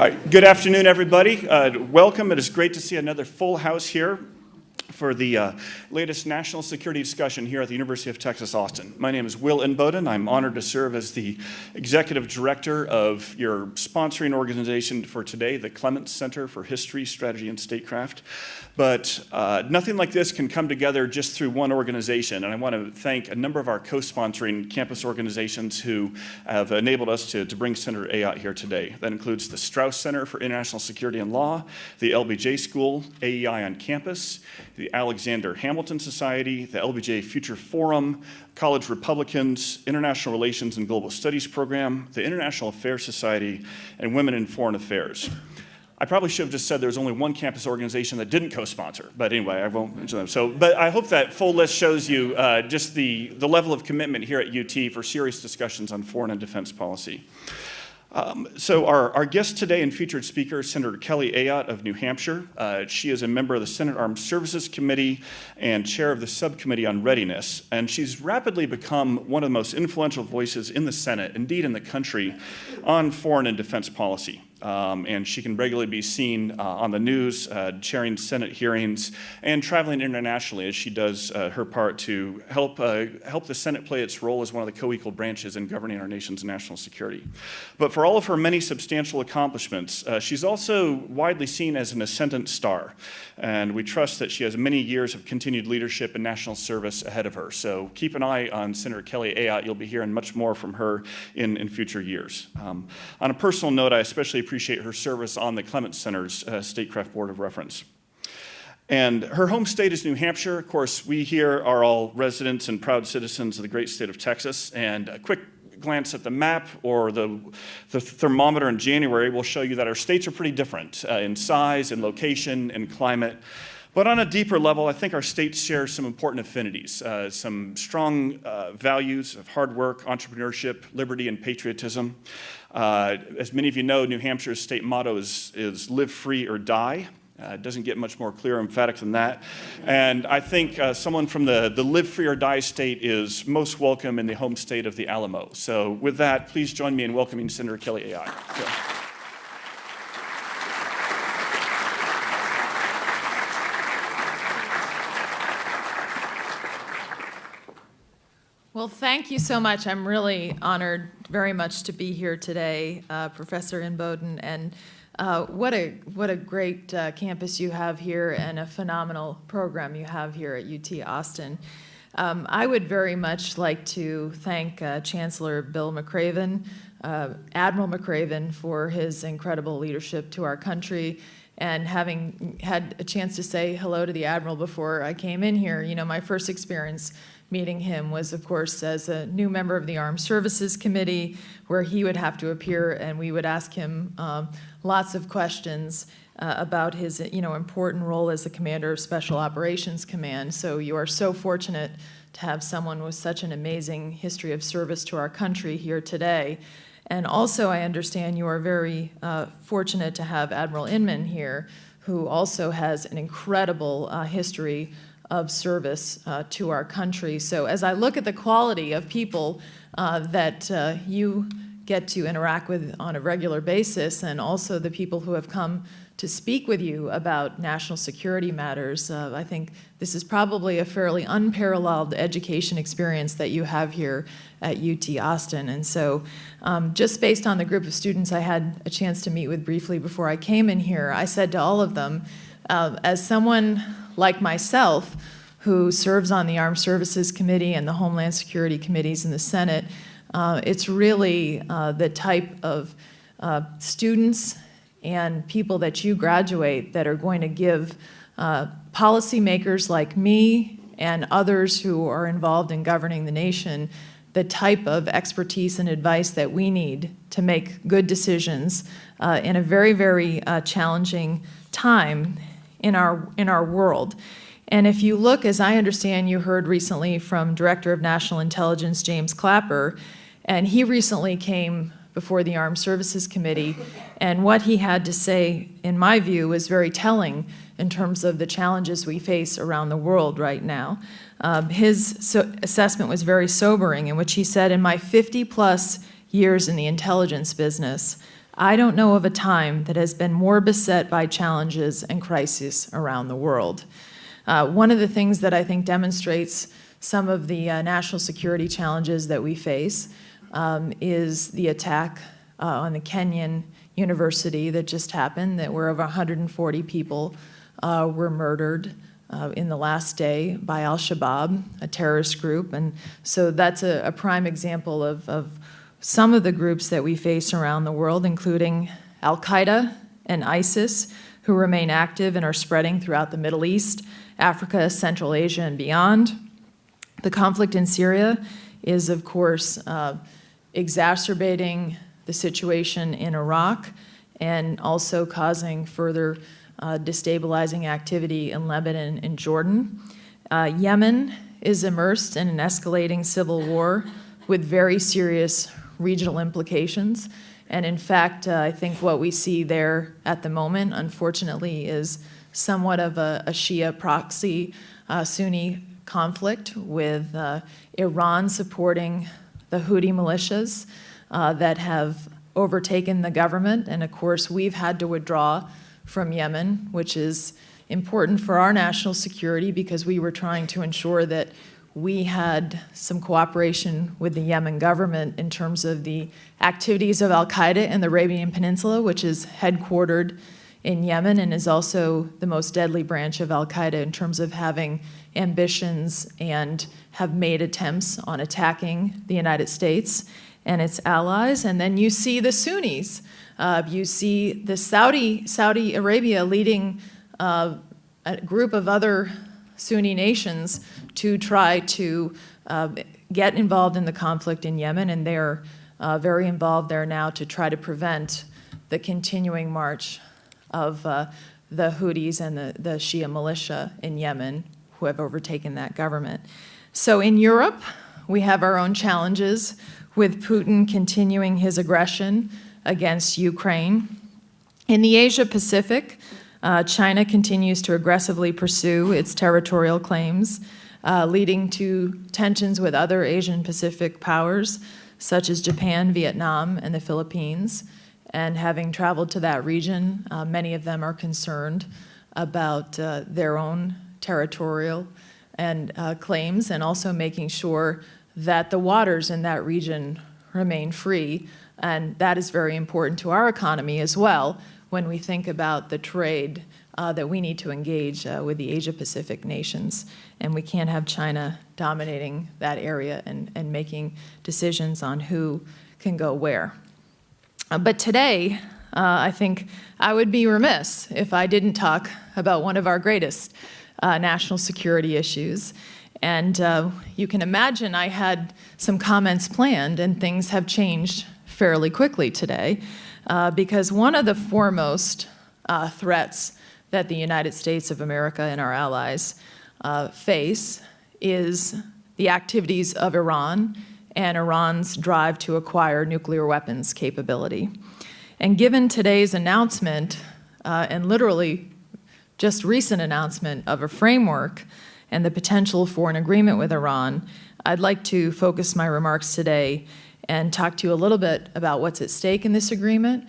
All right, good afternoon, everybody. Welcome. It is great to see another full house here for the latest national security discussion here at the University of Texas, Austin. My name is Will Inboden. I'm honored to serve as the executive director of your sponsoring organization for today, the Clements Center for History, Strategy, and Statecraft. But nothing like this can come together just through one organization, and I want to thank a number of our co-sponsoring campus organizations who have enabled us to bring Senator Ayotte here today. That includes the Strauss Center for International Security and Law, the LBJ School, AEI on Campus, the Alexander Hamilton Society, the LBJ Future Forum, College Republicans, International Relations and Global Studies Program, the International Affairs Society, and Women in Foreign Affairs. I probably should have just said there was only one campus organization that didn't co-sponsor, but anyway, I won't mention them. But I hope that full list shows you just the level of commitment here at UT for serious discussions on foreign and defense policy. So our guest today and featured speaker is Senator Kelly Ayotte of New Hampshire. She is a member of the Senate Armed Services Committee and chair of the Subcommittee on Readiness. And she's rapidly become one of the most influential voices in the Senate, indeed in the country, on foreign and defense policy. And she can regularly be seen on the news, chairing Senate hearings, and traveling internationally as she does her part to help the Senate play its role as one of the co-equal branches in governing our nation's national security. But for all of her many substantial accomplishments, she's also widely seen as an ascendant star. And we trust that she has many years of continued leadership and national service ahead of her. So keep an eye on Senator Kelly Ayotte. You'll be hearing much more from her in future years. On a personal note, I especially appreciate her service on the Clements Center's Statecraft Board of Reference. And her home state is New Hampshire. Of course, we here are all residents and proud citizens of the great state of Texas. And a quick glance at the map or the thermometer in January will show you that our states are pretty different in size and location and climate. But on a deeper level, I think our states share some important affinities, some strong values of hard work, entrepreneurship, liberty, and patriotism. As many of you know, New Hampshire's state motto is live free or die. It doesn't get much more clear or emphatic than that. And I think someone from the live free or die state is most welcome in the home state of the Alamo. So with that, please join me in welcoming Senator Kelly Ayotte. So. Well, thank you so much. I'm really honored very much to be here today, Professor Inboden, and what a great campus you have here and a phenomenal program you have here at UT Austin. I would very much like to thank Chancellor Bill McRaven, Admiral McRaven, for his incredible leadership to our country. And having had a chance to say hello to the Admiral before I came in here, you know, my first experience meeting him was, of course, as a new member of the Armed Services Committee, where he would have to appear and we would ask him lots of questions about his, important role as the commander of Special Operations Command. So you are so fortunate to have someone with such an amazing history of service to our country here today. And also, I understand you are very fortunate to have Admiral Inman here, who also has an incredible history of service to our country. So as I look at the quality of people that you get to interact with on a regular basis, and also the people who have come to speak with you about national security matters, I think this is probably a fairly unparalleled education experience that you have here at UT Austin. And so just based on the group of students I had a chance to meet with briefly before I came in here, I said to all of them, as someone like myself who serves on the Armed Services Committee and the Homeland Security Committees in the Senate, it's really the type of students and people that you graduate that are going to give policymakers like me and others who are involved in governing the nation the type of expertise and advice that we need to make good decisions in a very, very challenging time in our world. And if you look, as I understand, you heard recently from Director of National Intelligence James Clapper, and he recently came before the Armed Services Committee, and what he had to say, in my view, was very telling in terms of the challenges we face around the world right now. His assessment was very sobering, in which he said, in my 50-plus years in the intelligence business, I don't know of a time that has been more beset by challenges and crises around the world. One of the things that I think demonstrates some of the national security challenges that we face is the attack on the Kenyan university that just happened, that where over 140 people were murdered in the last day by Al-Shabaab, a terrorist group. And so that's a prime example of some of the groups that we face around the world, including Al-Qaeda and ISIS, who remain active and are spreading throughout the Middle East, Africa, Central Asia, and beyond. The conflict in Syria is, of course, exacerbating the situation in Iraq and also causing further destabilizing activity in Lebanon and Jordan. Yemen is immersed in an escalating civil war with very serious regional implications. And in fact, I think what we see there at the moment, unfortunately, is somewhat of a Shia proxy Sunni conflict with Iran supporting the Houthi militias that have overtaken the government. And of course, we've had to withdraw from Yemen, which is important for our national security because we were trying to ensure that we had some cooperation with the Yemen government in terms of the activities of Al-Qaeda in the Arabian Peninsula, which is headquartered in Yemen and is also the most deadly branch of Al-Qaeda in terms of having ambitions and have made attempts on attacking the United States and its allies. And then you see the Sunnis. You see the Saudi Arabia leading a group of other Sunni nations to try to get involved in the conflict in Yemen, and they're very involved there now to try to prevent the continuing march of the Houthis and the Shia militia in Yemen who have overtaken that government. So in Europe, we have our own challenges with Putin continuing his aggression against Ukraine. In the Asia-Pacific, China continues to aggressively pursue its territorial claims, leading to tensions with other Asian Pacific powers, such as Japan, Vietnam, and the Philippines. And having traveled to that region, many of them are concerned about their own territorial and claims, and also making sure that the waters in that region remain free. And that is very important to our economy as well when we think about the trade that we need to engage with the Asia-Pacific nations. And we can't have China dominating that area and making decisions on who can go where. But today, I think I would be remiss if I didn't talk about one of our greatest national security issues. And you can imagine I had some comments planned, and things have changed fairly quickly today, because one of the foremost threats that the United States of America and our allies face is the activities of Iran and Iran's drive to acquire nuclear weapons capability. And given today's announcement, and literally just recent announcement of a framework and the potential for an agreement with Iran, I'd like to focus my remarks today and talk to you a little bit about what's at stake in this agreement,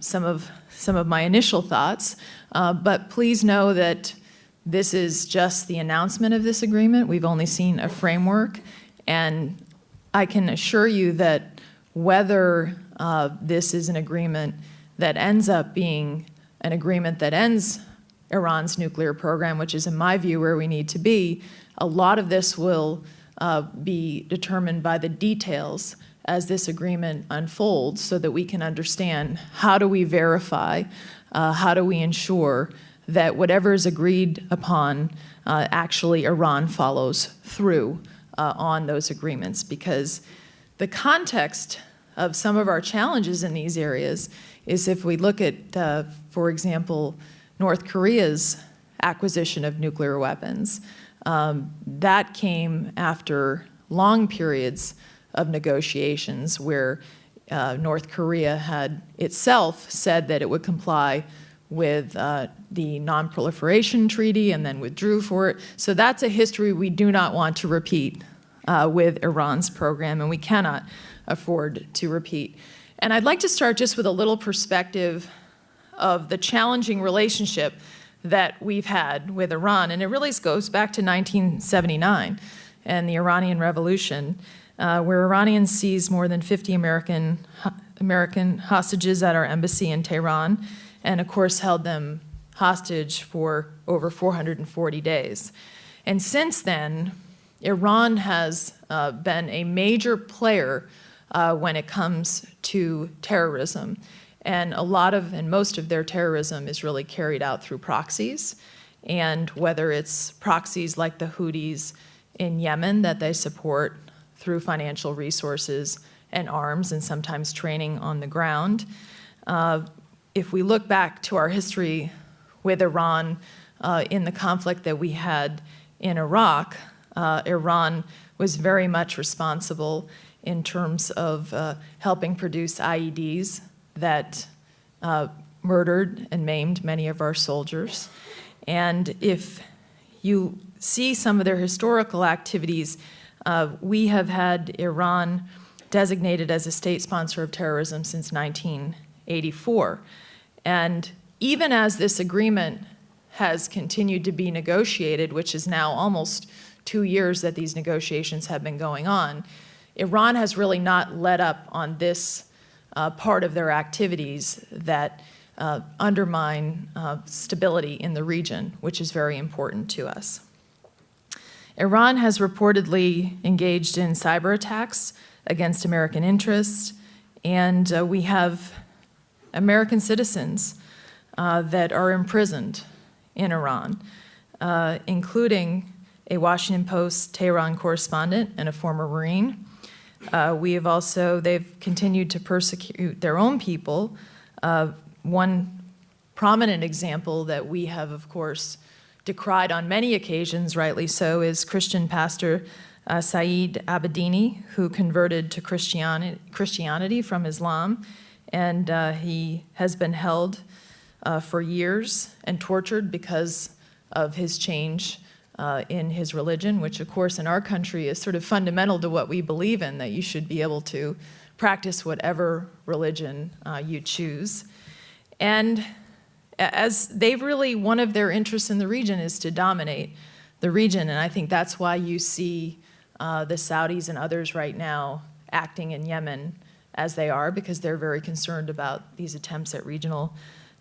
some of my initial thoughts, but please know that this is just the announcement of this agreement. We've only seen a framework, and I can assure you that whether this is an agreement that ends up being an agreement that ends Iran's nuclear program, which is in my view where we need to be, a lot of this will be determined by the details as this agreement unfolds so that we can understand how do we verify, how do we ensure that whatever is agreed upon, actually Iran follows through on those agreements. Because the context of some of our challenges in these areas is if we look at, for example, North Korea's acquisition of nuclear weapons, that came after long periods of negotiations where North Korea had itself said that it would comply with the Non-Proliferation Treaty and then withdrew for it. So that's a history we do not want to repeat with Iran's program, and we cannot afford to repeat. And I'd like to start just with a little perspective of the challenging relationship that we've had with Iran. And it really goes back to 1979 and the Iranian Revolution, where Iranians seized more than 50 American hostages at our embassy in Tehran, and of course held them hostage for over 440 days. And since then, Iran has been a major player when it comes to terrorism. And most of their terrorism is really carried out through proxies. And whether it's proxies like the Houthis in Yemen that they support through financial resources and arms and sometimes training on the ground. If we look back to our history with Iran in the conflict that we had in Iraq, Iran was very much responsible in terms of helping produce IEDs that murdered and maimed many of our soldiers. And if you see some of their historical activities, we have had Iran designated as a state sponsor of terrorism since 1984. And even as this agreement has continued to be negotiated, which is now almost 2 years that these negotiations have been going on, Iran has really not let up on this part of their activities that undermine stability in the region, which is very important to us. Iran has reportedly engaged in cyber attacks against American interests, and we have American citizens that are imprisoned in Iran, including a Washington Post Tehran correspondent and a former Marine. They've continued to persecute their own people. One prominent example that we have, of course, decried on many occasions, rightly so, is Christian pastor Saeed Abedini, who converted to Christianity from Islam, and he has been held for years and tortured because of his change in his religion, which of course in our country is sort of fundamental to what we believe in, that you should be able to practice whatever religion you choose. And as one of their interests in the region is to dominate the region, and I think that's why you see the Saudis and others right now acting in Yemen as they are, because they're very concerned about these attempts at regional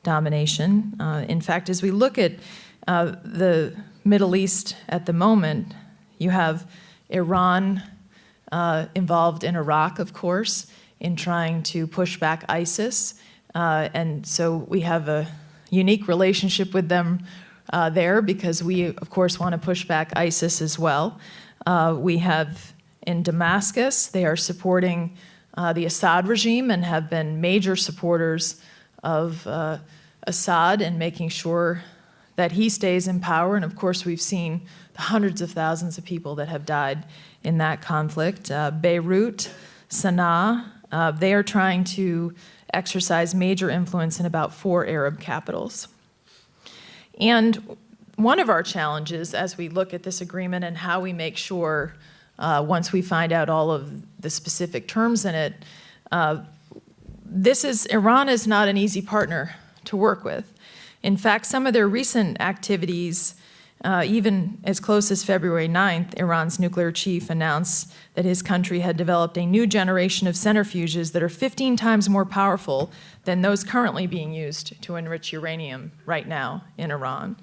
domination. In fact, as we look at the Middle East at the moment, you have Iran involved in Iraq, of course, in trying to push back ISIS. And so we have a unique relationship with them there because we, of course, want to push back ISIS as well. We have in Damascus, they are supporting the Assad regime and have been major supporters of Assad and making sure that he stays in power. And of course, we've seen the hundreds of thousands of people that have died in that conflict. Beirut, Sana'a, they are trying to exercise major influence in about 4 Arab capitals. And one of our challenges as we look at this agreement and how we make sure, once we find out all of the specific terms in it, Iran is not an easy partner to work with. In fact, some of their recent activities, even as close as February 9th, Iran's nuclear chief announced that his country had developed a new generation of centrifuges that are 15 times more powerful than those currently being used to enrich uranium right now in Iran.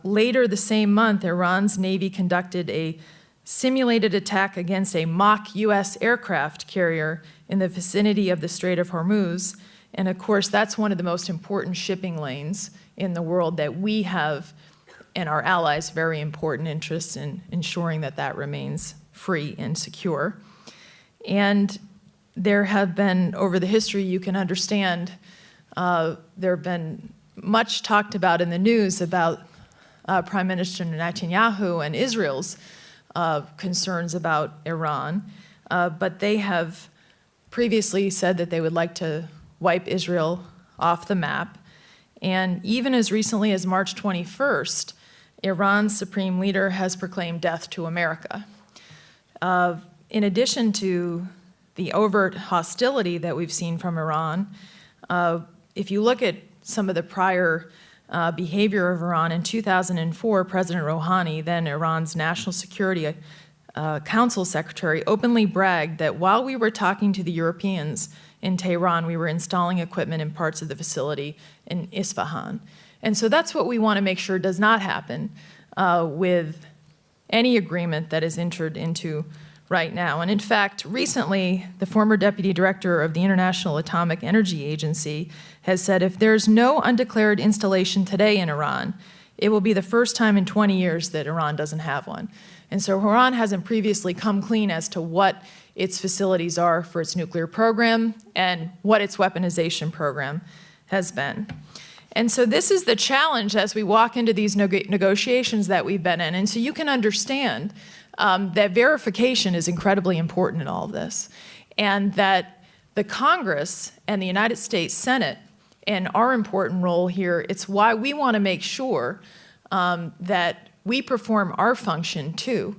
Later the same month, Iran's Navy conducted a simulated attack against a mock U.S. aircraft carrier in the vicinity of the Strait of Hormuz. And of course, that's one of the most important shipping lanes in the world that we have and our allies very important interests in ensuring that that remains free and secure. And there have been, over the history, you can understand, there have been much talked about in the news about Prime Minister Netanyahu and Israel's concerns about Iran, but they have previously said that they would like to wipe Israel off the map. And even as recently as March 21st, Iran's supreme leader has proclaimed death to America. In addition to the overt hostility that we've seen from Iran, if you look at some of the prior behavior of Iran, in 2004, President Rouhani, then Iran's National Security Council Secretary, openly bragged that while we were talking to the Europeans in Tehran, we were installing equipment in parts of the facility in Isfahan. And so that's what we want to make sure does not happen with any agreement that is entered into right now. And in fact, recently, the former deputy director of the International Atomic Energy Agency has said if there's no undeclared installation today in Iran, it will be the first time in 20 years that Iran doesn't have one. And so Iran hasn't previously come clean as to what its facilities are for its nuclear program and what its weaponization program has been. And so this is the challenge as we walk into these negotiations that we've been in. And so you can understand that verification is incredibly important in all of this, and that the Congress and the United States Senate and our important role here, it's why we want to make sure that we perform our function too,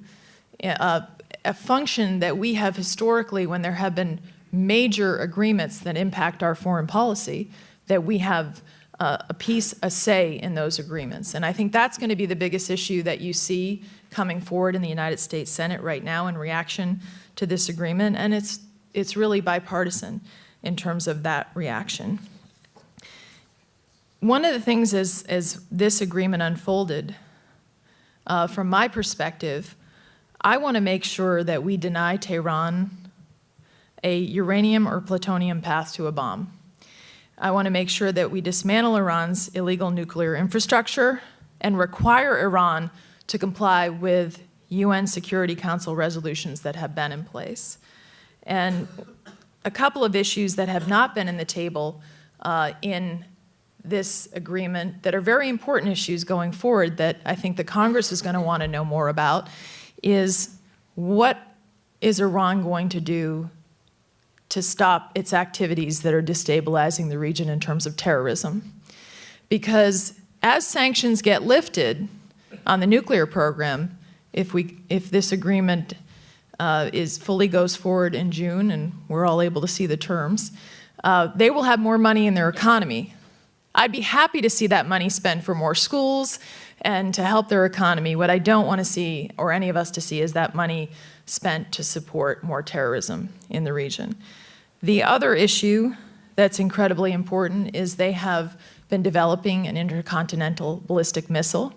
a function that we have historically when there have been major agreements that impact our foreign policy, that we have a say in those agreements. And I think that's going to be the biggest issue that you see coming forward in the United States Senate right now in reaction to this agreement, and it's really bipartisan in terms of that reaction. One of the things as this agreement unfolded, from my perspective, I want to make sure that we deny Tehran a uranium or plutonium path to a bomb. I want to make sure that we dismantle Iran's illegal nuclear infrastructure and require Iran to comply with UN Security Council resolutions that have been in place. And a couple of issues that have not been in the table in this agreement that are very important issues going forward that I think the Congress is going to want to know more about is what is Iran going to do to stop its activities that are destabilizing the region in terms of terrorism. Because as sanctions get lifted on the nuclear program, if this agreement fully goes forward in June and we're all able to see the terms, they will have more money in their economy. I'd be happy to see that money spent for more schools and to help their economy. What I don't want to see, or any of us to see, is that money spent to support more terrorism in the region. The other issue that's incredibly important is they have been developing an intercontinental ballistic missile.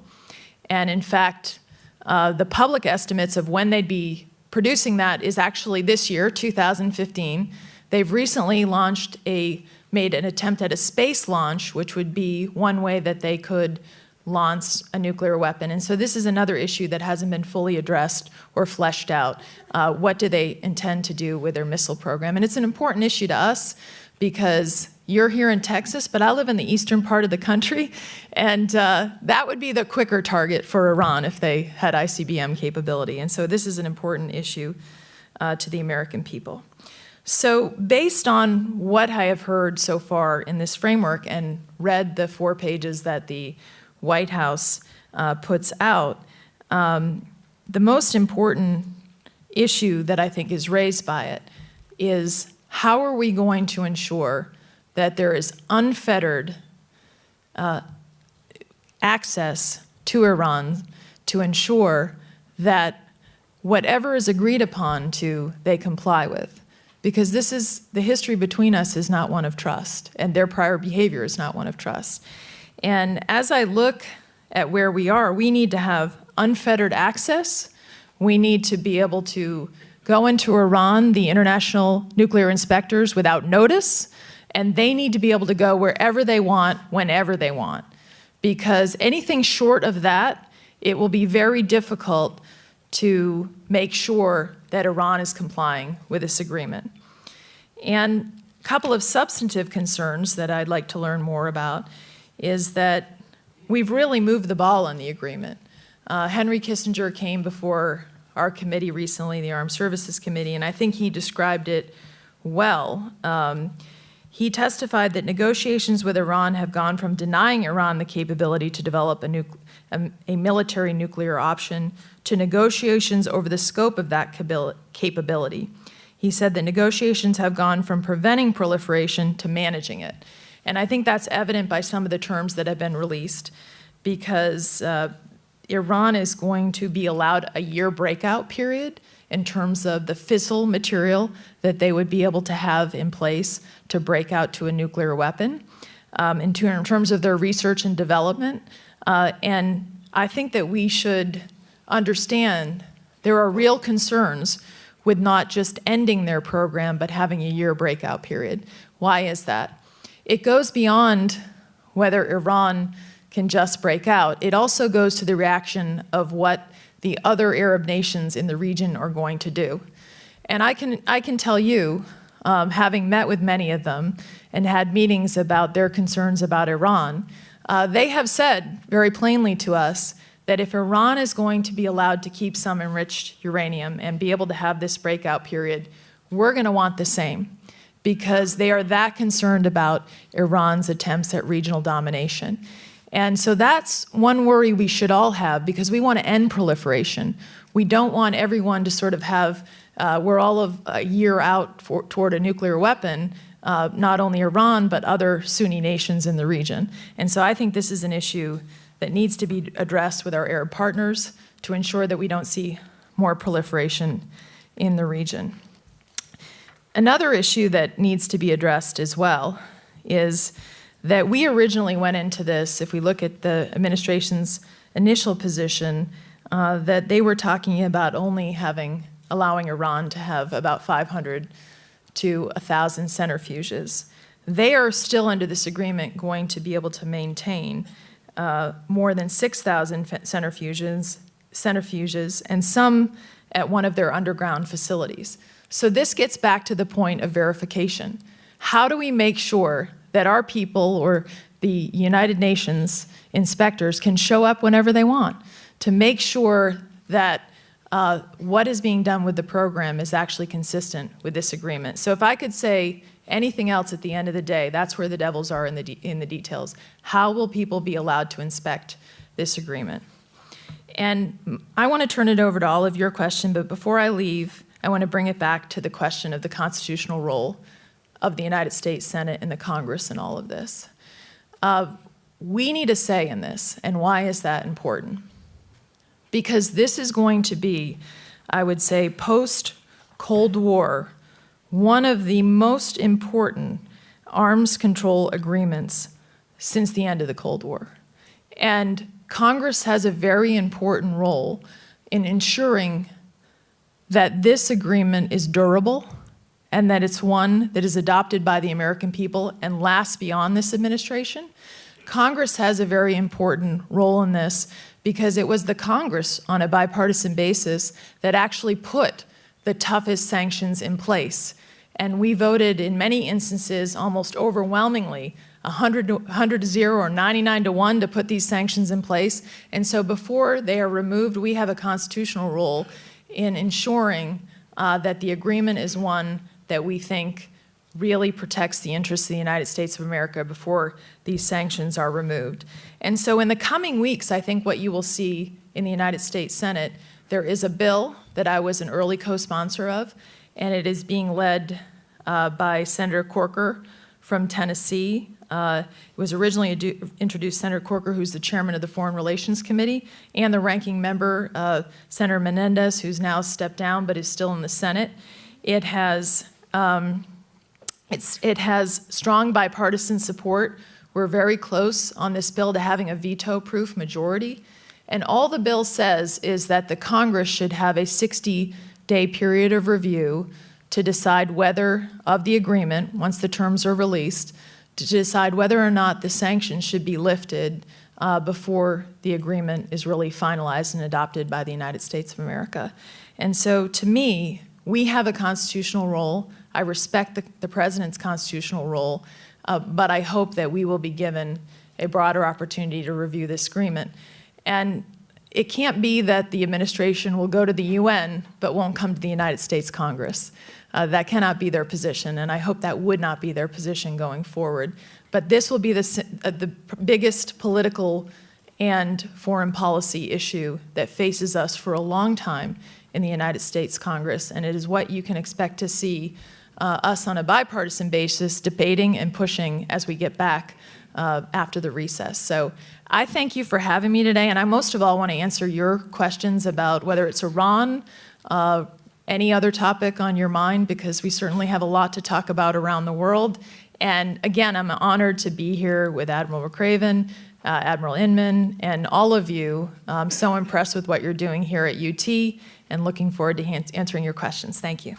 And in fact, the public estimates of when they'd be producing that is actually this year, 2015. They've recently made an attempt at a space launch, which would be one way that they could launch a nuclear weapon. And so this is another issue that hasn't been fully addressed or fleshed out. What do they intend to do with their missile program? And it's an important issue to us because you're here in Texas, but I live in the eastern part of the country, and that would be the quicker target for Iran if they had ICBM capability. And so this is an important issue to the American people. So based on what I have heard so far in this framework and read the 4 pages that the White House puts out, the most important issue that I think is raised by it is how are we going to ensure that there is unfettered access to Iran to ensure that whatever is agreed upon they comply with. Because the history between us is not one of trust, and their prior behavior is not one of trust. And as I look at where we are, we need to have unfettered access. We need to be able to go into Iran, the international nuclear inspectors, without notice, and they need to be able to go wherever they want, whenever they want. Because anything short of that, it will be very difficult to make sure that Iran is complying with this agreement. And a couple of substantive concerns that I'd like to learn more about is that we've really moved the ball on the agreement. Henry Kissinger came before our committee recently, the Armed Services Committee, and I think he described it well. He testified that negotiations with Iran have gone from denying Iran the capability to develop a military nuclear option to negotiations over the scope of that capability. He said that negotiations have gone from preventing proliferation to managing it. And I think that's evident by some of the terms that have been released, because Iran is going to be allowed a year breakout period in terms of the fissile material that they would be able to have in place to break out to a nuclear weapon, in terms of their research and development. And I think that we should understand there are real concerns with not just ending their program, but having a year breakout period. Why is that? It goes beyond whether Iran can just break out. It also goes to the reaction of what the other Arab nations in the region are going to do. And I can tell you, having met with many of them and had meetings about their concerns about Iran, they have said very plainly to us that if Iran is going to be allowed to keep some enriched uranium and be able to have this breakout period, we're going to want the same, because they are that concerned about Iran's attempts at regional domination. And so that's one worry we should all have, because we want to end proliferation. We don't want everyone to sort of have, we're all of a year out toward a nuclear weapon, not only Iran, but other Sunni nations in the region. And so I think this is an issue that needs to be addressed with our Arab partners to ensure that we don't see more proliferation in the region. Another issue that needs to be addressed as well is that we originally went into this, if we look at the administration's initial position, that they were talking about only allowing Iran to have about 500 to 1,000 centrifuges. They are still under this agreement going to be able to maintain more than 6,000 centrifuges, and some at one of their underground facilities. So this gets back to the point of verification. How do we make sure that our people or the United Nations inspectors can show up whenever they want to make sure that what is being done with the program is actually consistent with this agreement? So if I could say anything else at the end of the day, that's where the devils are in the details. How will people be allowed to inspect this agreement? And I want to turn it over to all of your questions, but before I leave, I want to bring it back to the question of the constitutional role of the United States Senate and the Congress in all of this. We need a say in this, and why is that important? Because this is going to be, I would say, post-Cold War, one of the most important arms control agreements since the end of the Cold War. And Congress has a very important role in ensuring that this agreement is durable and that it's one that is adopted by the American people and lasts beyond this administration. Congress has a very important role in this because it was the Congress on a bipartisan basis that actually put the toughest sanctions in place. And we voted in many instances almost overwhelmingly 100 to 0 or 99 to 1 to put these sanctions in place. And so before they are removed, we have a constitutional role in ensuring that the agreement is one that we think really protects the interests of the United States of America before these sanctions are removed. And so in the coming weeks, I think what you will see in the United States Senate, there is a bill that I was an early co-sponsor of, and it is being led by Senator Corker from Tennessee. It was originally introduced Senator Corker, who's the chairman of the Foreign Relations Committee, and the ranking member, Senator Menendez, who's now stepped down but is still in the Senate. It has strong bipartisan support. We're very close on this bill to having a veto-proof majority. And all the bill says is that the Congress should have a 60-day period of review to decide whether, of the agreement, once the terms are released, to decide whether or not the sanctions should be lifted before the agreement is really finalized and adopted by the United States of America. And so, to me, we have a constitutional role. I respect the President's constitutional role, but I hope that we will be given a broader opportunity to review this agreement. And it can't be that the administration will go to the UN but won't come to the United States Congress. That cannot be their position, and I hope that would not be their position going forward. But this will be the biggest political and foreign policy issue that faces us for a long time in the United States Congress, and it is what you can expect to see us on a bipartisan basis debating and pushing as we get back after the recess. So I thank you for having me today, and I most of all want to answer your questions about whether it's Iran, any other topic on your mind, because we certainly have a lot to talk about around the world. And again, I'm honored to be here with Admiral McRaven, Admiral Inman, and all of you. I'm so impressed with what you're doing here at UT and looking forward to answering your questions. Thank you.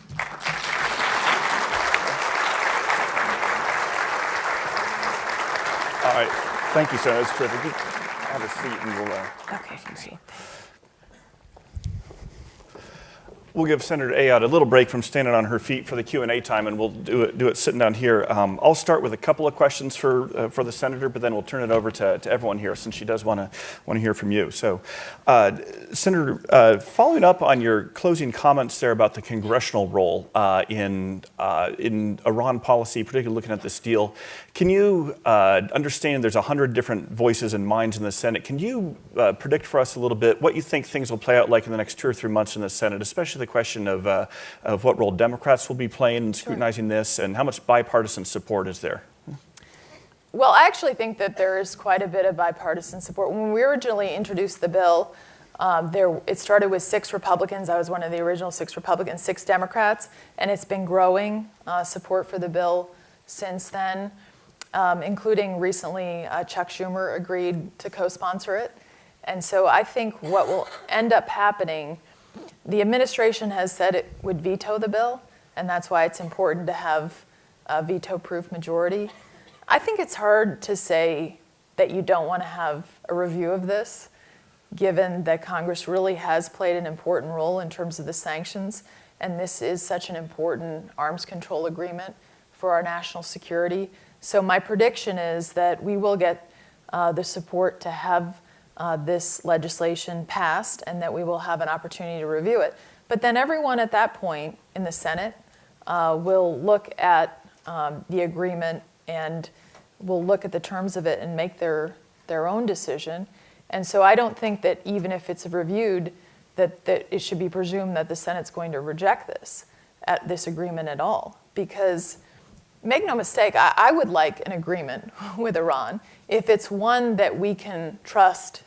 All right. Thank you, Sarah. That's terrific. Have a seat and we'll... Okay, great. We'll give Senator Ayotte a little break from standing on her feet for the Q&A time, and we'll do it sitting down here. I'll start with a couple of questions for the senator, but then we'll turn it over to everyone here since she does want to hear from you. So, Senator, following up on your closing comments there about the congressional role in Iran policy, particularly looking at this deal, can you understand there's 100 different voices and minds in the Senate? Can you predict for us a little bit what you think things will play out like in the next 2 or 3 months in the Senate, especially the question of what role Democrats will be playing in scrutinizing this, and how much bipartisan support is there? Well, I actually think that there is quite a bit of bipartisan support. When we originally introduced the bill, it started with 6 Republicans. I was one of the original 6 Republicans, 6 Democrats, and it's been growing support for the bill since then, including recently Chuck Schumer agreed to co-sponsor it. And so I think what will end up happening, the administration has said it would veto the bill, and that's why it's important to have a veto-proof majority. I think it's hard to say that you don't want to have a review of this, given that Congress really has played an important role in terms of the sanctions, and this is such an important arms control agreement for our national security. So my prediction is that we will get the support to have this legislation passed, and that we will have an opportunity to review it. But then everyone at that point in the Senate will look at the agreement and will look at the terms of it and make their own decision. And so I don't think that even if it's reviewed, that it should be presumed that the Senate's going to reject this agreement at all. Because make no mistake, I would like an agreement with Iran if it's one that we can trust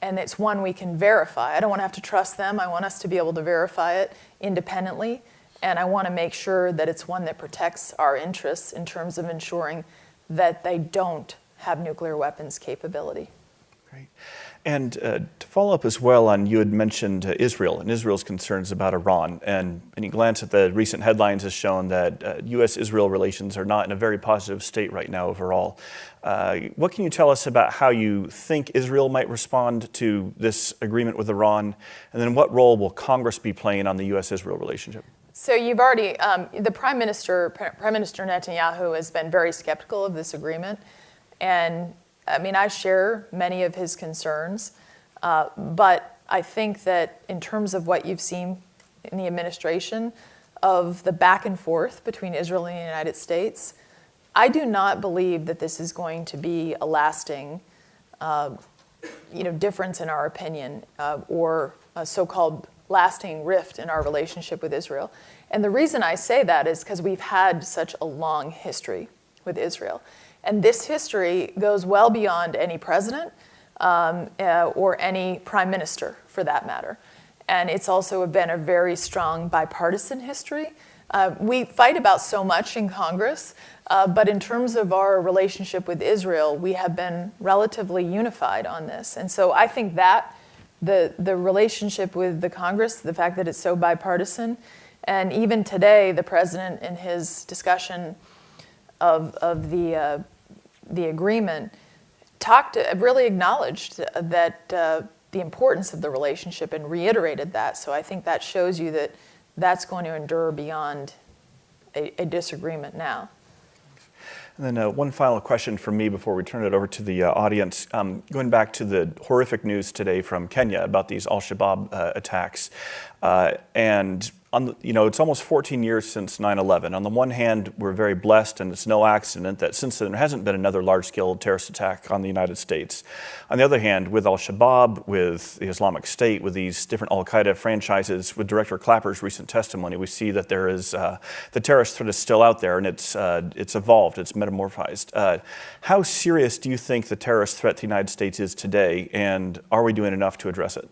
and it's one we can verify. I don't want to have to trust them. I want us to be able to verify it independently, and I want to make sure that it's one that protects our interests in terms of ensuring that they don't have nuclear weapons capability. Great. And to follow up as well on, you had mentioned Israel and Israel's concerns about Iran, and any glance at the recent headlines has shown that U.S.-Israel relations are not in a very positive state right now overall. What can you tell us about how you think Israel might respond to this agreement with Iran, and then what role will Congress be playing on the U.S.-Israel relationship? So you've already, the Prime Minister Netanyahu has been very skeptical of this agreement, and I mean, I share many of his concerns, but I think that in terms of what you've seen in the administration of the back and forth between Israel and the United States, I do not believe that this is going to be a lasting, difference in our opinion or a so-called lasting rift in our relationship with Israel. And the reason I say that is because we've had such a long history with Israel. And this history goes well beyond any president or any prime minister, for that matter. And it's also been a very strong bipartisan history. We fight about so much in Congress, but in terms of our relationship with Israel, we have been relatively unified on this. And so I think that the relationship with the Congress, the fact that it's so bipartisan, and even today, the president in his discussion of the agreement really acknowledged that the importance of the relationship and reiterated that. So I think that shows you that that's going to endure beyond a disagreement now. And then one final question from me before we turn it over to the audience. Going back to the horrific news today from Kenya about these al-Shabaab attacks, and it's almost 14 years since 9/11. On the one hand, we're very blessed, and it's no accident that since then there hasn't been another large-scale terrorist attack on the United States. On the other hand, with Al-Shabaab, with the Islamic State, with these different Al-Qaeda franchises, with Director Clapper's recent testimony, we see that there is the terrorist threat is still out there, and it's evolved, it's metamorphized. How serious do you think the terrorist threat to the United States is today, and are we doing enough to address it?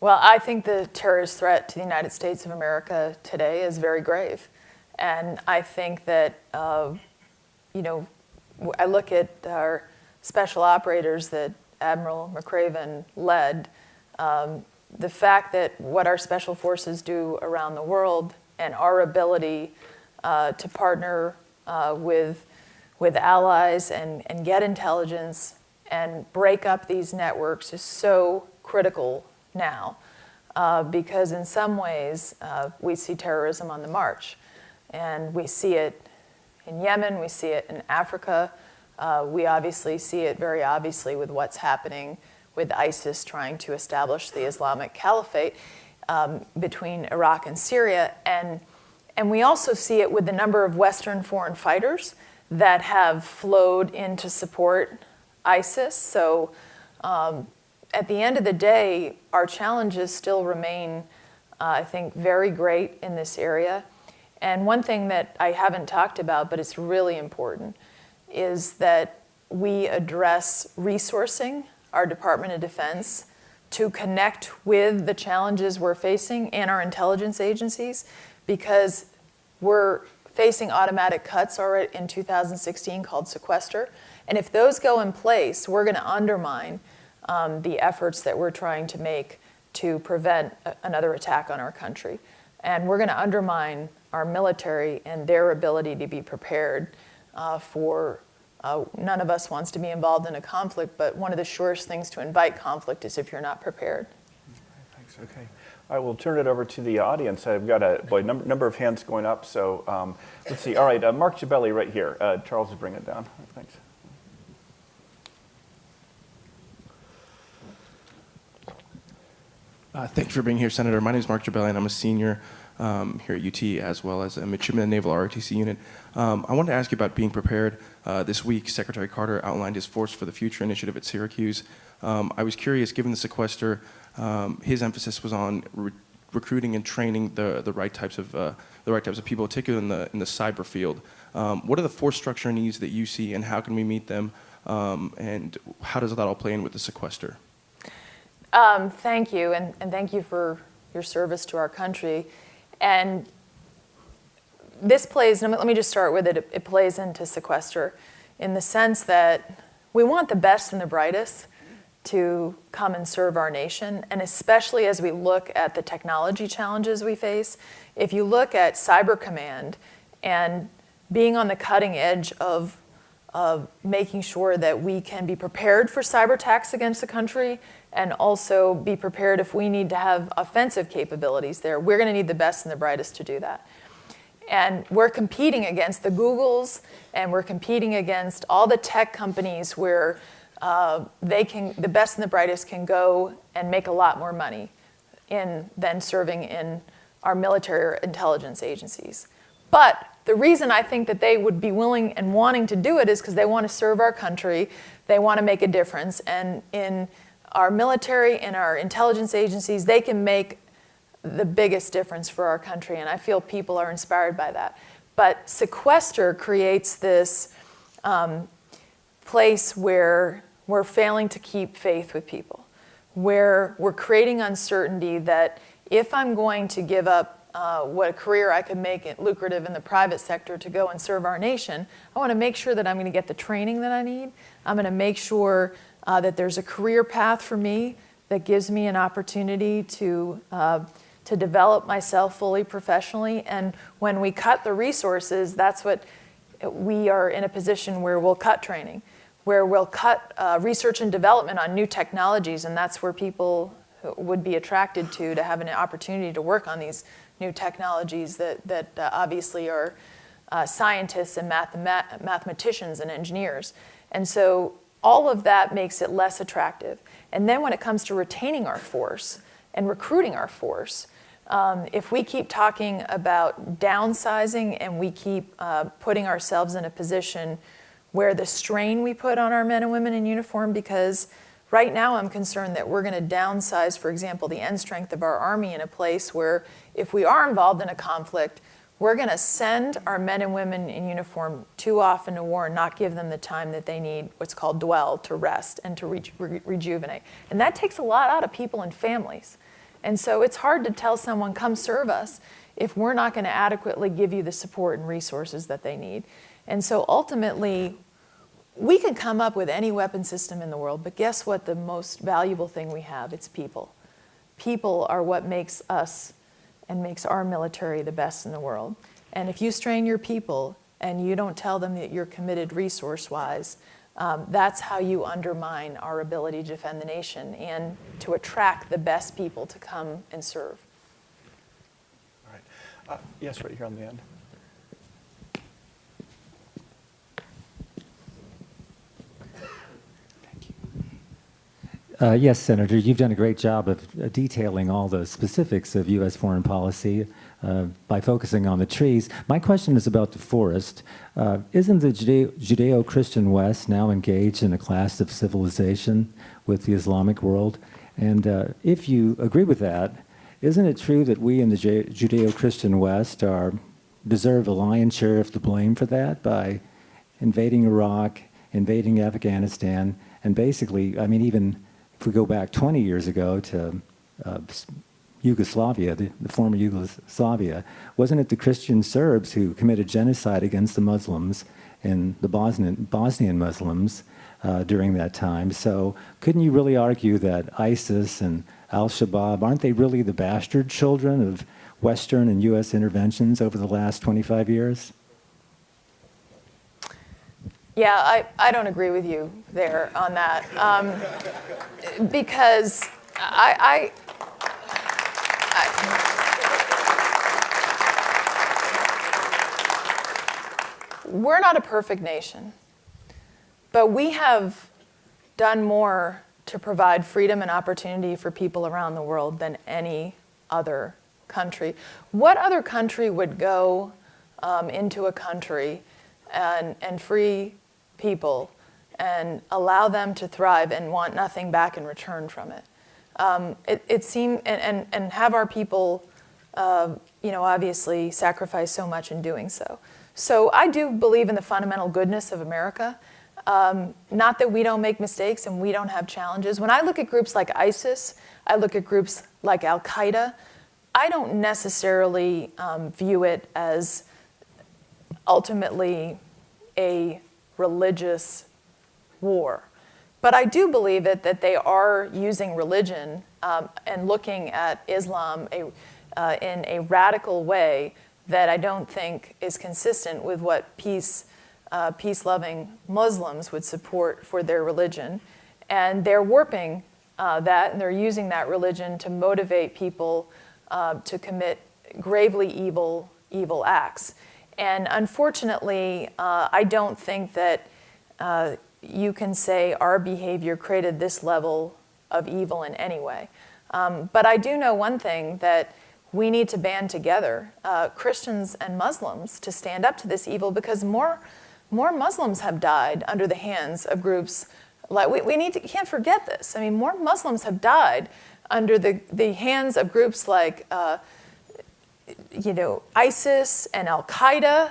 Well, I think the terrorist threat to the United States of America today is very grave. And I think that, I look at our special operators that Admiral McRaven led, the fact that what our special forces do around the world and our ability to partner with allies and get intelligence and break up these networks is so critical now, because in some ways we see terrorism on the march, and we see it in Yemen, we see it in Africa, we obviously see it very obviously with what's happening with ISIS trying to establish the Islamic Caliphate between Iraq and Syria, and we also see it with the number of Western foreign fighters that have flowed in to support ISIS. So at the end of the day, our challenges still remain, I think, very great in this area. And one thing that I haven't talked about, but it's really important, is that we address resourcing our Department of Defense to connect with the challenges we're facing and our intelligence agencies, because we're facing automatic cuts already in 2016 called sequester. And if those go in place, we're going to undermine the efforts that we're trying to make to prevent another attack on our country. And we're going to undermine our military and their ability to be prepared for, none of us wants to be involved in a conflict, but one of the surest things to invite conflict is if you're not prepared. Thanks, okay. I will turn it over to the audience. I've got a number of hands going up, so let's see. All right, Mark Gibelli right here. Charles will bring it down. Thanks. Thank you for being here, Senator. My name is Mark Gibelli, and I'm a senior here at UT, as well as a midshipman in the Naval ROTC unit. I wanted to ask you about being prepared. This week, Secretary Carter outlined his Force for the Future initiative at Syracuse. I was curious, given the sequester, his emphasis was on recruiting and training the right types of people, particularly in the cyber field. What are the force structure needs that you see, and how can we meet them? And how does that all play in with the sequester? Thank you, and thank you for your service to our country. And this plays, let me just start with it, it plays into sequester in the sense that we want the best and the brightest to come and serve our nation, and especially as we look at the technology challenges we face. If you look at Cyber Command and being on the cutting edge of making sure that we can be prepared for cyber attacks against the country and also be prepared if we need to have offensive capabilities there. We're going to need the best and the brightest to do that. And we're competing against the Googles, and we're competing against all the tech companies where the best and the brightest can go and make a lot more money than serving in our military or intelligence agencies. But the reason I think that they would be willing and wanting to do it is because they want to serve our country, they want to make a difference, and in our military and our intelligence agencies, they can make the biggest difference for our country, and I feel people are inspired by that. But sequester creates this place where we're failing to keep faith with people, where we're creating uncertainty that if I'm going to give up what a career I could make it lucrative in the private sector to go and serve our nation, I want to make sure that I'm going to get the training that I need. I'm going to make sure that there's a career path for me that gives me an opportunity to develop myself fully professionally. And when we cut the resources, that's what we are in a position where we'll cut training, where we'll cut research and development on new technologies, and that's where people would be attracted to have an opportunity to work on these new technologies that obviously are scientists and mathematicians and engineers. And so all of that makes it less attractive. And then when it comes to retaining our force and recruiting our force, If we keep talking about downsizing and we keep putting ourselves in a position where the strain we put on our men and women in uniform, because right now I'm concerned that we're going to downsize, for example, the end strength of our Army in a place where if we are involved in a conflict, we're going to send our men and women in uniform too often to war and not give them the time that they need, what's called dwell, to rest and to rejuvenate. And that takes a lot out of people and families. And so it's hard to tell someone, come serve us, if we're not going to adequately give you the support and resources that they need. And so ultimately, we can come up with any weapon system in the world, but guess what the most valuable thing we have? It's people. People are what makes us and makes our military the best in the world. And if you strain your people and you don't tell them that you're committed resource-wise, that's how you undermine our ability to defend the nation and to attract the best people to come and serve. All right. Yes, right here on the end. Yes, Senator, you've done a great job of detailing all the specifics of U.S. foreign policy by focusing on the trees. My question is about the forest. Isn't the Judeo-Christian West now engaged in a clash of civilization with the Islamic world? And if you agree with that, isn't it true that we in the Judeo-Christian West deserve a lion's share of the blame for that by invading Iraq, invading Afghanistan, and basically, I mean, even if we go back 20 years ago to Yugoslavia, the former Yugoslavia, wasn't it the Christian Serbs who committed genocide against the Muslims and the Bosnian Muslims during that time? So couldn't you really argue that ISIS and Al-Shabaab, aren't they really the bastard children of Western and U.S. interventions over the last 25 years? Yeah, I don't agree with you there on that, because we're not a perfect nation, but we have done more to provide freedom and opportunity for people around the world than any other country. What other country would go into a country and free people and allow them to thrive and want nothing back in return from it? It seemed, and have our people, obviously sacrifice so much in doing so. So I do believe in the fundamental goodness of America. Not that we don't make mistakes and we don't have challenges. When I look at groups like ISIS, I look at groups like Al-Qaeda, I don't necessarily view it as ultimately a religious war. But I do believe that they are using religion and looking at Islam in a radical way that I don't think is consistent with what peace-loving Muslims would support for their religion. And they're warping that, and they're using that religion to motivate people to commit gravely evil acts. And unfortunately, I don't think that you can say our behavior created this level of evil in any way. But I do know one thing, that we need to band together, Christians and Muslims, to stand up to this evil, because more Muslims have died under the hands of groups like, you can't forget this. I mean, more Muslims have died under the hands of groups like ISIS and Al-Qaeda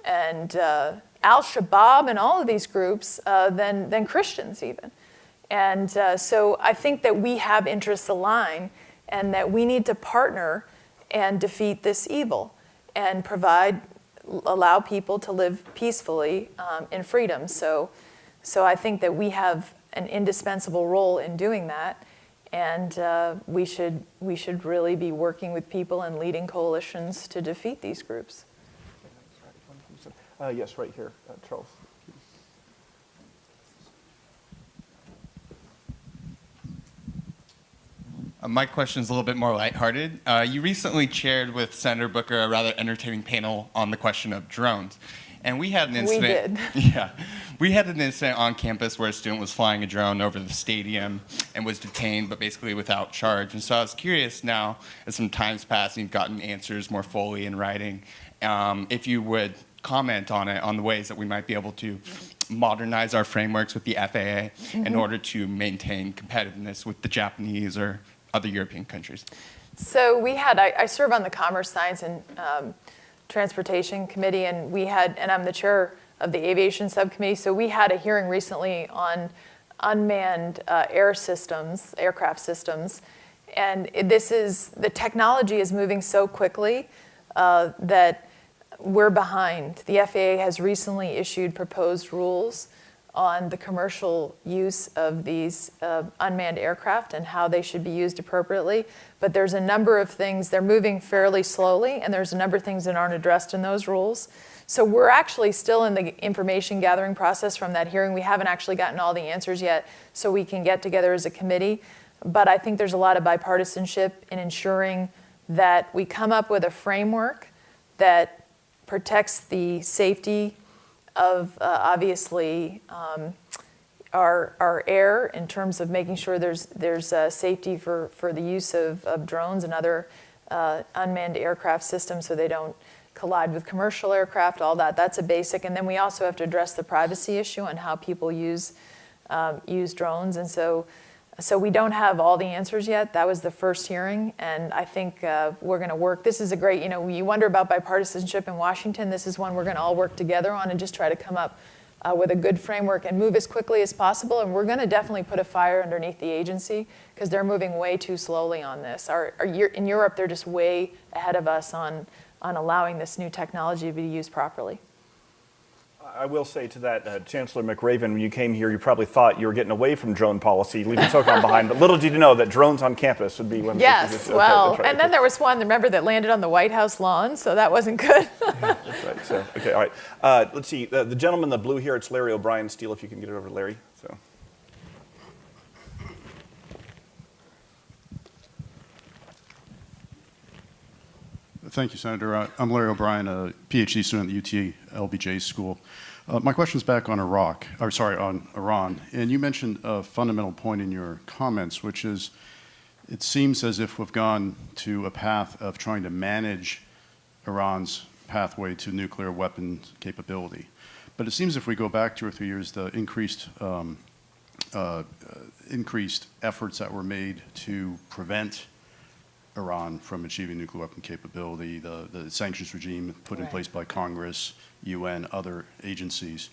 and Al-Shabaab and all of these groups than Christians even. And so I think that we have interests aligned and that we need to partner and defeat this evil and allow people to live peacefully in freedom. So I think that we have an indispensable role in doing that. And we should really be working with people and leading coalitions to defeat these groups. Yes, right here, Charles. My question is a little bit more lighthearted. You recently chaired with Senator Booker a rather entertaining panel on the question of drones. And we had an We incident. did. Yeah, we had an incident on campus where a student was flying a drone over the stadium and was detained, but basically without charge. And so I was curious now, as some time's passed and you've gotten answers more fully in writing, if you would comment on it, on the ways that we might be able to modernize our frameworks with the FAA in order to maintain competitiveness with the Japanese or other European countries. So we had, I serve on the Commerce, Science, and Transportation Committee, and I'm the chair of the Aviation Subcommittee, so we had a hearing recently on unmanned aircraft systems, and the technology is moving so quickly that we're behind. The FAA has recently issued proposed rules on the commercial use of these unmanned aircraft and how they should be used appropriately. But there's a number of things, they're moving fairly slowly, and there's a number of things that aren't addressed in those rules. So we're actually still in the information gathering process from that hearing. We haven't actually gotten all the answers yet, so we can get together as a committee. But I think there's a lot of bipartisanship in ensuring that we come up with a framework that protects the safety of obviously our air in terms of making sure there's safety for the use of drones and other unmanned aircraft systems so they don't collide with commercial aircraft, all that. That's a basic. And then we also have to address the privacy issue and how people use drones. And so we don't have all the answers yet. That was the first hearing, and I think we're going to work. This is a great, you wonder about bipartisanship in Washington. This is one we're going to all work together on and just try to come up with a good framework and move as quickly as possible. And we're going to definitely put a fire underneath the agency because they're moving way too slowly on this. In Europe, they're just way ahead of us on allowing this new technology to be used properly. I will say to that, Chancellor McRaven, when you came here, you probably thought you were getting away from drone policy, leaving SOCOM behind, but little did you know that drones on campus would be one of the Yes, well, and then there was one, remember, that landed on the White House lawn, so that wasn't good. That's right, so, okay, all right. Let's see, the gentleman in the blue here, it's Larry O'Brien. Steele, if you can get it over to Larry. So. Thank you, Senator. I'm Larry O'Brien, a PhD student at the UT LBJ School. My question's back on on Iran. And you mentioned a fundamental point in your comments, which is it seems as if we've gone to a path of trying to manage Iran's pathway to nuclear weapons capability. But it seems if we go back 2 or 3 years, the increased efforts that were made to prevent Iran from achieving nuclear weapon capability, the sanctions regime put in place by Congress, UN, other agencies,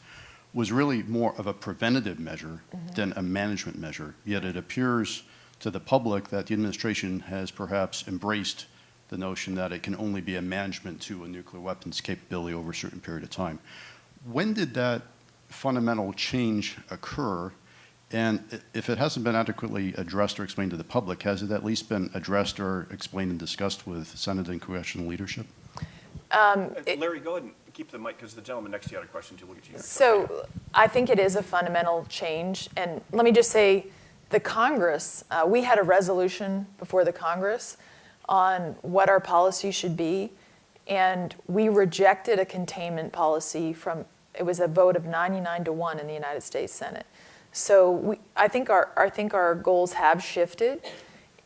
was really more of a preventative measure than a management measure. Yet it appears to the public that the administration has perhaps embraced the notion that it can only be a management to a nuclear weapons capability over a certain period of time. When did that fundamental change occur? And if it hasn't been adequately addressed or explained to the public, has it at least been addressed or explained and discussed with Senate and congressional leadership? Larry, go ahead and keep the mic because the gentleman next to you had a question too. We'll get you. So I think it is a fundamental change. And let me just say, the Congress, we had a resolution before the Congress on what our policy should be. And we rejected a containment policy it was a vote of 99-1 in the United States Senate. So I think our goals have shifted,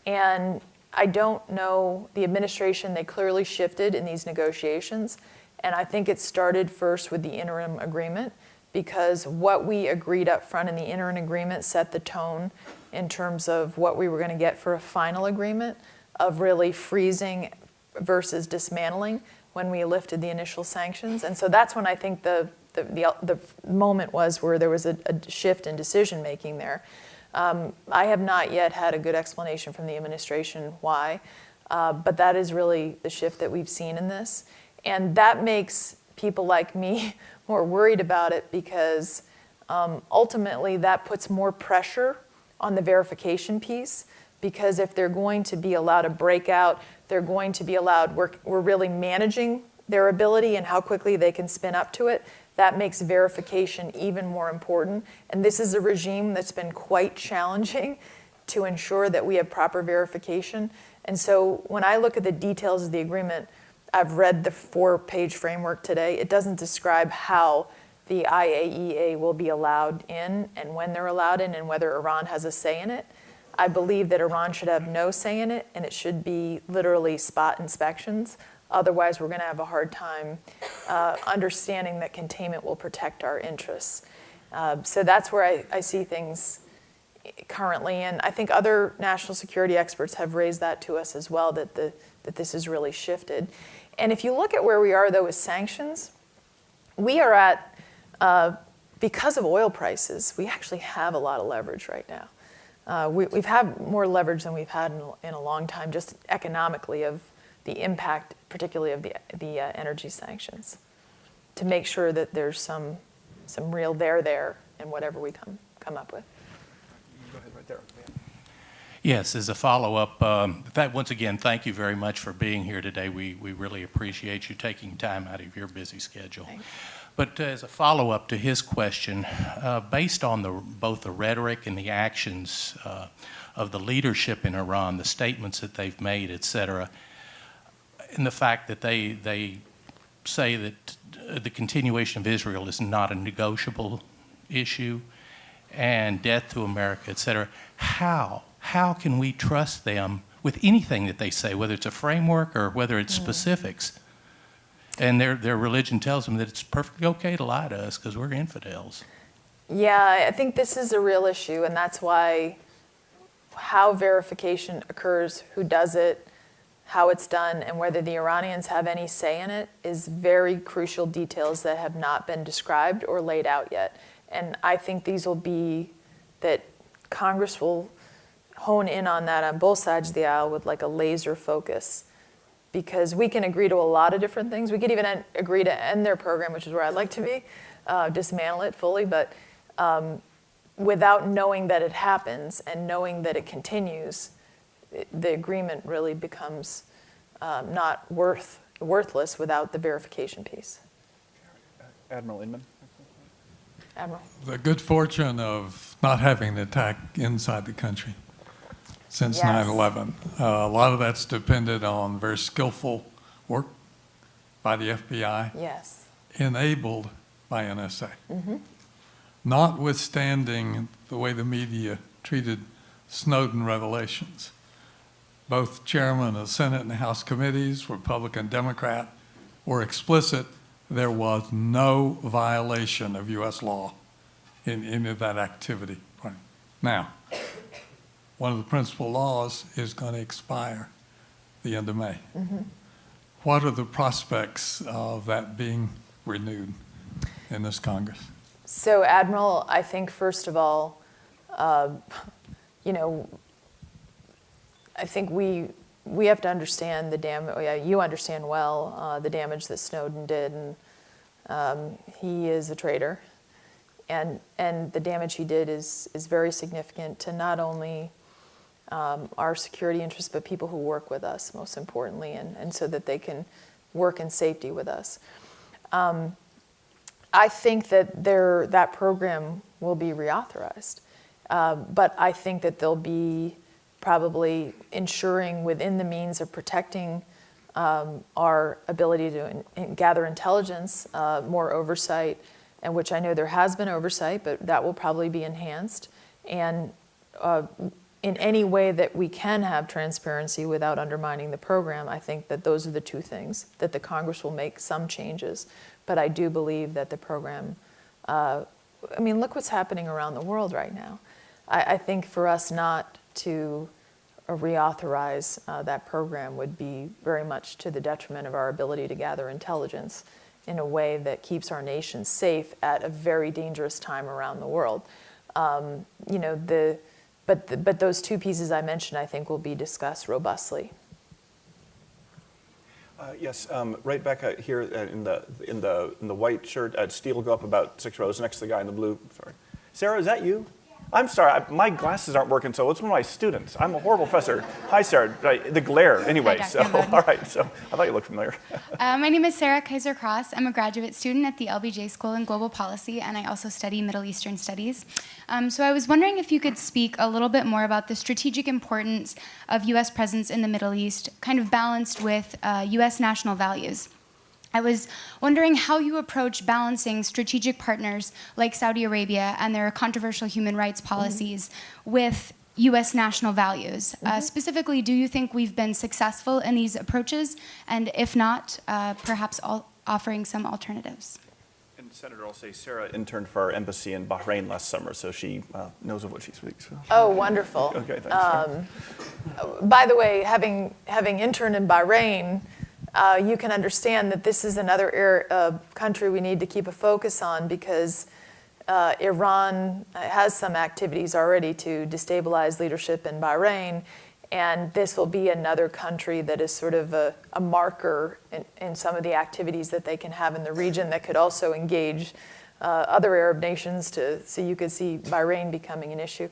and I don't know the administration. They clearly shifted in these negotiations, and I think it started first with the interim agreement because what we agreed up front in the interim agreement set the tone in terms of what we were going to get for a final agreement of really freezing versus dismantling when we lifted the initial sanctions, and so that's when I think the moment was where there was a shift in decision making there. I have not yet had a good explanation from the administration why, but that is really the shift that we've seen in this. And that makes people like me more worried about it because ultimately that puts more pressure on the verification piece because if they're going to be allowed to break out, they're going to be allowed, we're really managing their ability and how quickly they can spin up to it. That makes verification even more important. And this is a regime that's been quite challenging to ensure that we have proper verification. And so when I look at the details of the agreement, I've read the 4-page framework today. It doesn't describe how the IAEA will be allowed in and when they're allowed in and whether Iran has a say in it. I believe that Iran should have no say in it, and it should be literally spot inspections. Otherwise, we're going to have a hard time understanding that containment will protect our interests. So that's where I see things currently, and I think other national security experts have raised that to us as well, that this has really shifted. And if you look at where we are, though, with sanctions, we are at, because of oil prices, we actually have a lot of leverage right now. We've had more leverage than we've had in a long time, just economically, of the impact, particularly of the energy sanctions, to make sure that there's some real there in whatever we come up with. Go ahead right there. Yes, as a follow-up, once again, thank you very much for being here today. We really appreciate you taking time out of your busy schedule. Thanks. But as a follow-up to his question, based on both the rhetoric and the actions of the leadership in Iran, the statements that they've made, et cetera, and the fact that they say that the continuation of Israel is not a negotiable issue, and death to America, et cetera, how can we trust them with anything that they say, whether it's a framework or whether it's specifics? And their religion tells them that it's perfectly okay to lie to us because we're infidels. Yeah, I think this is a real issue, and that's why how verification occurs, who does it, how it's done, and whether the Iranians have any say in it is very crucial details that have not been described or laid out yet. And I think these will be that Congress will hone in on that on both sides of the aisle with like a laser focus, because we can agree to a lot of different things. We could even agree to end their program, which is where I'd like to be, dismantle it fully, but without knowing that it happens and knowing that it continues, the agreement really becomes not worthless without the verification piece. Admiral Inman. Admiral. The good fortune of not having an attack inside the country since Yes. 9/11. A lot of that's depended on very skillful work by the FBI, Yes. enabled by NSA. Notwithstanding the way the media treated Snowden revelations, both chairmen of the Senate and the House committees, Republican, Democrat, were explicit there was no violation of U.S. law in any of that activity. Now, one of the principal laws is going to expire the end of May. What are the prospects of that being renewed in this Congress? So, Admiral, I think first of all, you know, I think we have to understand the damage. You understand well the damage that Snowden did, and he is a traitor, and the damage he did is very significant to not only our security interests, but people who work with us, most importantly, and so that they can work in safety with us. I think that that program will be reauthorized, but I think that they'll be probably ensuring within the means of protecting our ability to gather intelligence, more oversight, and which I know there has been oversight, but that will probably be enhanced. And in any way that we can have transparency without undermining the program, I think that those are the two things, that the Congress will make some changes. But I do believe that the program, I mean, look what's happening around the world right now. I think for us not to reauthorize that program would be very much to the detriment of our ability to gather intelligence in a way that keeps our nation safe at a very dangerous time around the world. You know, but those two pieces I mentioned, I think, will be discussed robustly. Yes, right back here in the white shirt. Steve will go up about 6 rows next to the guy in the blue. Sorry, Sarah, is that you? Yes. I'm sorry, my glasses aren't working, so it's one of my students. I'm a horrible professor. Hi, Sarah. The glare. Anyway, Hi, so, Dr. Bowden. all right, so I thought you looked familiar. My name is Sarah Kaiser-Cross. I'm a graduate student at the LBJ School in Global Policy, and I also study Middle Eastern Studies. So I was wondering if you could speak a little bit more about the strategic importance of U.S. presence in the Middle East, kind of balanced with U.S. national values. I was wondering how you approach balancing strategic partners like Saudi Arabia and their controversial human rights policies with U.S. national values. Specifically, do you think we've been successful in these approaches? And if not, perhaps offering some alternatives. And Senator, I'll say Sarah interned for our embassy in Bahrain last summer, so she knows of what she speaks. So. Oh, wonderful. Okay, thanks. By the way, having interned in Bahrain, you can understand that this is another country we need to keep a focus on because Iran has some activities already to destabilize leadership in Bahrain, and this will be another country that is sort of a marker in some of the activities that they can have in the region that could also engage other Arab nations so you could see Bahrain becoming an issue.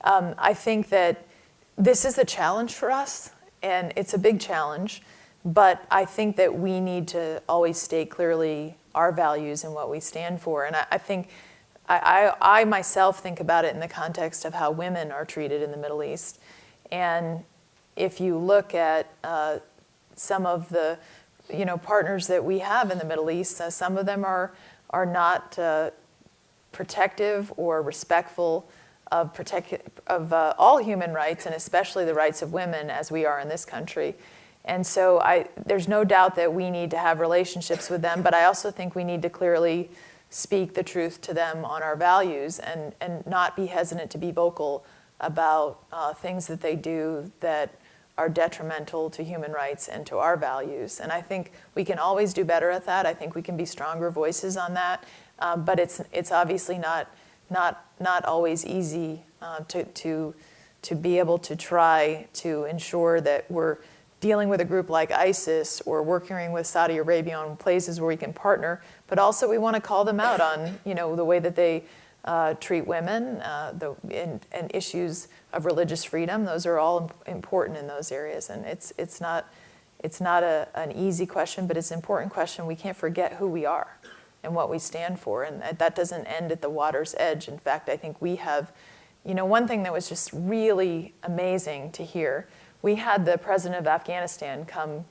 I think that this is a challenge for us, and it's a big challenge. But I think that we need to always state clearly our values and what we stand for. And I think I myself think about it in the context of how women are treated in the Middle East. And if you look at some of the partners that we have in the Middle East, some of them are not protective or respectful of all human rights, and especially the rights of women, as we are in this country. And so there's no doubt that we need to have relationships with them, but I also think we need to clearly speak the truth to them on our values and not be hesitant to be vocal about things that they do that are detrimental to human rights and to our values. And I think we can always do better at that. I think we can be stronger voices on that, but it's obviously not always easy to be able to try to ensure that we're dealing with a group like ISIS or working with Saudi Arabia on places where we can partner, but also we want to call them out on the way that they treat women and issues of religious freedom. Those are all important in those areas, and it's not an easy question, but it's an important question. We can't forget who we are and what we stand for, and that doesn't end at the water's edge. In fact, I think we have, one thing that was just really amazing to hear. We had the president of Afghanistan come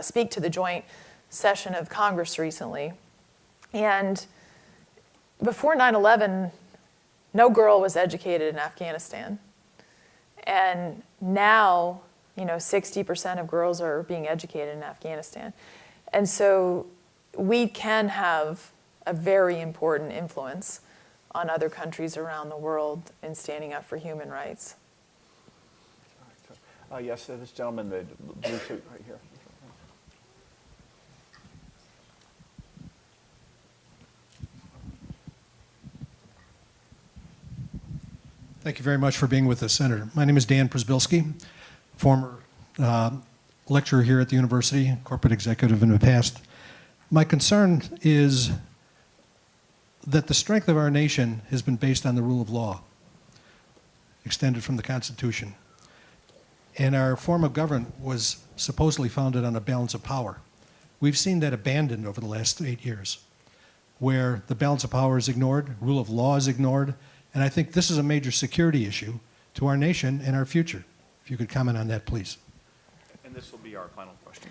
speak to the joint session of Congress recently. And before 9/11, no girl was educated in Afghanistan. And now, 60% of girls are being educated in Afghanistan. And so we can have a very important influence on other countries around the world in standing up for human rights. Yes, this gentleman, the blue suit right here. Thank you very much for being with us, Senator. My name is Dan Przybylski, former lecturer here at the university, corporate executive in the past. My concern is that the strength of our nation has been based on the rule of law, extended from the Constitution. And our form of government was supposedly founded on a balance of power. We've seen that abandoned over the last 8 years, where the balance of power is ignored, rule of law is ignored, and I think this is a major security issue to our nation and our future. If you could comment on that, please. And this will be our final question.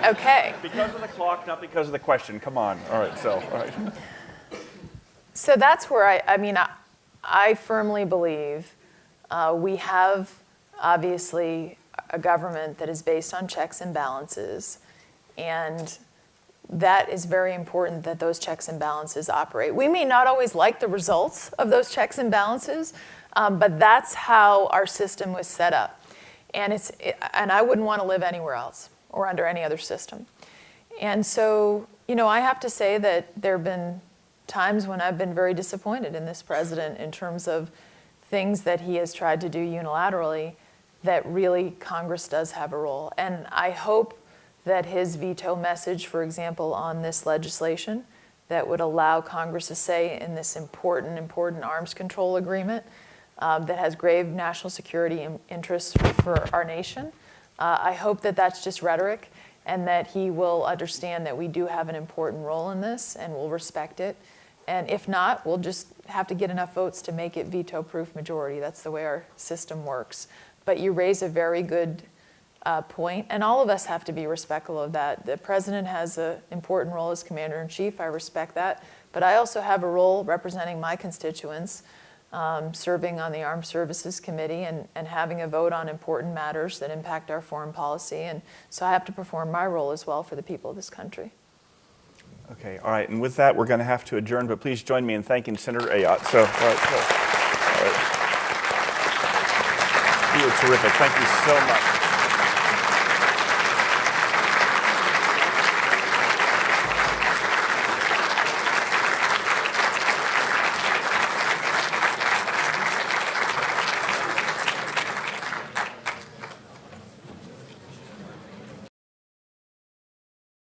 Okay. Because of the clock, not because of the question. Come on. All right, all right. So that's where I firmly believe we have obviously a government that is based on checks and balances, and that is very important that those checks and balances operate. We may not always like the results of those checks and balances, but that's how our system was set up. And I wouldn't want to live anywhere else or under any other system. And so, I have to say that there have been times when I've been very disappointed in this president in terms of things that he has tried to do unilaterally that really Congress does have a role. And I hope that his veto message, for example, on this legislation that would allow Congress to say in this important arms control agreement that has grave national security interests for our nation. I hope that that's just rhetoric and that he will understand that we do have an important role in this and will respect it. And if not, we'll just have to get enough votes to make it veto-proof majority. That's the way our system works. But you raise a very good point, and all of us have to be respectful of that. The president has an important role as commander-in-chief. I respect that. But I also have a role representing my constituents, serving on the Armed Services Committee and having a vote on important matters that impact our foreign policy. And so I have to perform my role as well for the people of this country. Okay, all right, and with that, we're going to have to adjourn, but please join me in thanking Senator Ayotte. So, all right. You were terrific. Thank you so much.